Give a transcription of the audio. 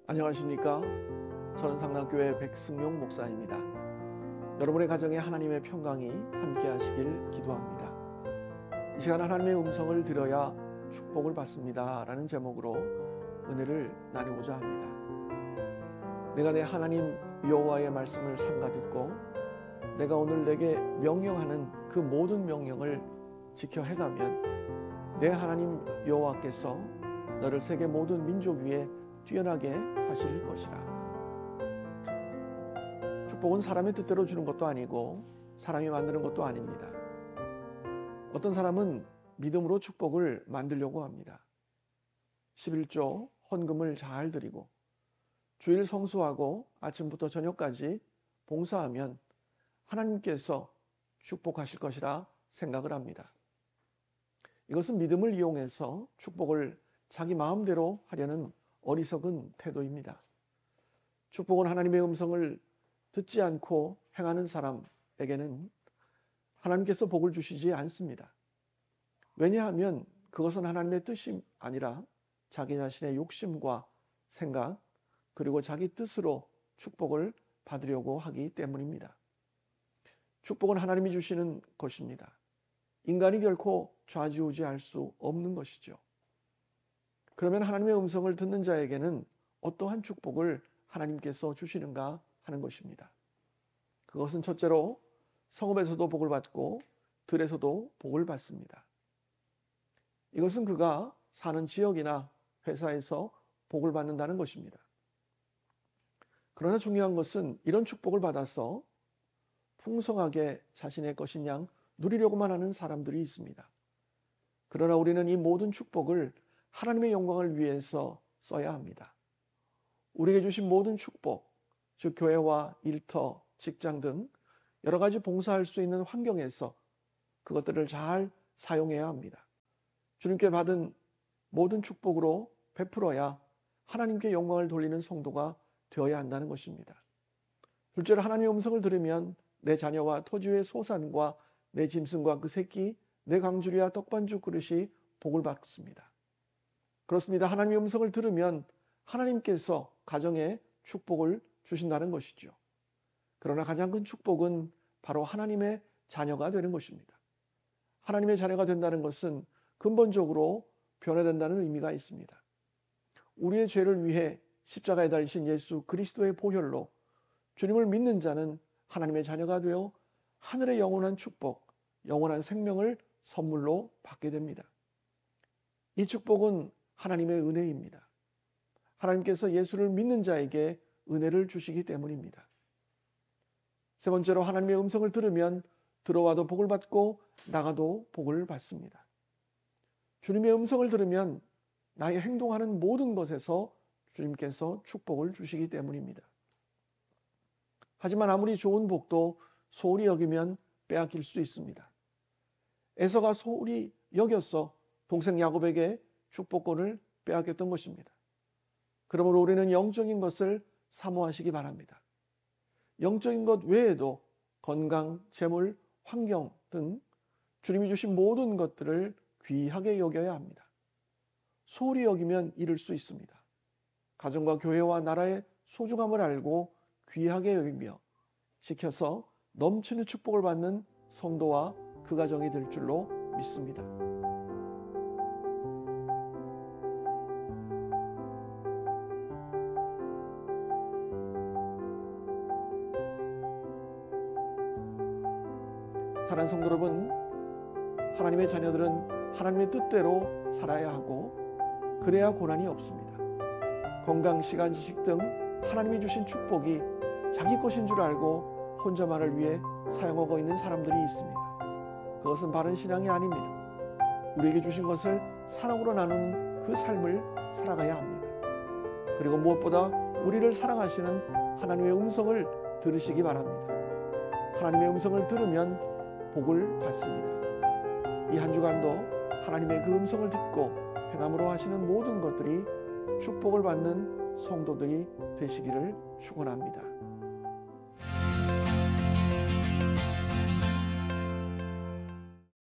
안녕하십니까? 저는 상남교회 백승용 목사입니다. 여러분의 가정에 하나님의 평강이 함께 하시길 기도합니다. 이 시간 하나님의 음성을 들어야 축복을 받습니다 라는 제목으로 은혜를 나누고자 합니다. 내가 내 하나님 여호와의 말씀을 삼가 듣고 내가 오늘 내게 명령하는 그 모든 명령을 지켜 행하면 내 하나님 여호와께서 너를 세계 모든 민족 위에 뛰어나게 하실 것이라. 축복은 사람의 뜻대로 주는 것도 아니고 사람이 만드는 것도 아닙니다. 어떤 사람은 믿음으로 축복을 만들려고 합니다. 11조 헌금을 잘 드리고 주일 성수하고 아침부터 저녁까지 봉사하면 하나님께서 축복하실 것이라 생각을 합니다. 이것은 믿음을 이용해서 축복을 자기 마음대로 하려는 어리석은 태도입니다. 축복은 하나님의 음성을 듣지 않고 행하는 사람에게는 하나님께서 복을 주시지 않습니다. 왜냐하면 그것은 하나님의 뜻이 아니라 자기 자신의 욕심과 생각 그리고 자기 뜻으로 축복을 받으려고 하기 때문입니다. 축복은 하나님이 주시는 것입니다. 인간이 결코 좌지우지할 수 없는 것이죠. 그러면 하나님의 음성을 듣는 자에게는 어떠한 축복을 하나님께서 주시는가 하는 것입니다. 그것은 첫째로 성읍에서도 복을 받고 들에서도 복을 받습니다. 이것은 그가 사는 지역이나 회사에서 복을 받는다는 것입니다. 그러나 중요한 것은 이런 축복을 받아서 풍성하게 자신의 것인 양 누리려고만 하는 사람들이 있습니다. 그러나 우리는 이 모든 축복을 하나님의 영광을 위해서 써야 합니다. 우리에게 주신 모든 축복, 즉 교회와 일터, 직장 등 여러 가지 봉사할 수 있는 환경에서 그것들을 잘 사용해야 합니다. 주님께 받은 모든 축복으로 베풀어야 하나님께 영광을 돌리는 성도가 되어야 한다는 것입니다. 둘째로 하나님의 음성을 들으면 내 자녀와 토지의 소산과 내 짐승과 그 새끼, 내 강주리와 떡반죽 그릇이 복을 받습니다. 그렇습니다. 하나님의 음성을 들으면 하나님께서 가정에 축복을 주신다는 것이죠. 그러나 가장 큰 축복은 바로 하나님의 자녀가 되는 것입니다. 하나님의 자녀가 된다는 것은 근본적으로 변화된다는 의미가 있습니다. 우리의 죄를 위해 십자가에 달리신 예수 그리스도의 보혈로 주님을 믿는 자는 하나님의 자녀가 되어 하늘의 영원한 축복, 영원한 생명을 선물로 받게 됩니다. 이 축복은 하나님의 은혜입니다. 하나님께서 예수를 믿는 자에게 은혜를 주시기 때문입니다. 세 번째로 하나님의 음성을 들으면 들어와도 복을 받고 나가도 복을 받습니다. 주님의 음성을 들으면 나의 행동하는 모든 것에서 주님께서 축복을 주시기 때문입니다. 하지만 아무리 좋은 복도 소홀히 여기면 빼앗길 수 있습니다. 에서가 소홀히 여겨서 동생 야곱에게 축복권을 빼앗겼던 것입니다. 그러므로 우리는 영적인 것을 사모하시기 바랍니다. 영적인 것 외에도 건강, 재물, 환경 등 주님이 주신 모든 것들을 귀하게 여겨야 합니다. 소홀히 여기면 잃을 수 있습니다. 가정과 교회와 나라의 소중함을 알고 귀하게 여기며 지켜서 넘치는 축복을 받는 성도와 그 가정이 될 줄로 믿습니다. 사랑하는 성도 여러분, 하나님의 자녀들은 하나님의 뜻대로 살아야 하고 그래야 고난이 없습니다. 건강, 시간, 지식 등 하나님이 주신 축복이 자기 것인 줄 알고 혼자만을 위해 사용하고 있는 사람들이 있습니다. 그것은 바른 신앙이 아닙니다. 우리에게 주신 것을 사랑으로 나누는 그 삶을 살아가야 합니다. 그리고 무엇보다 우리를 사랑하시는 하나님의 음성을 들으시기 바랍니다. 하나님의 음성을 들으면 복을 받습니다. 이 한 주간도 하나님의 그 음성을 듣고 행함으로 하시는 모든 것들이 축복을 받는 성도들이 되시기를 축원합니다.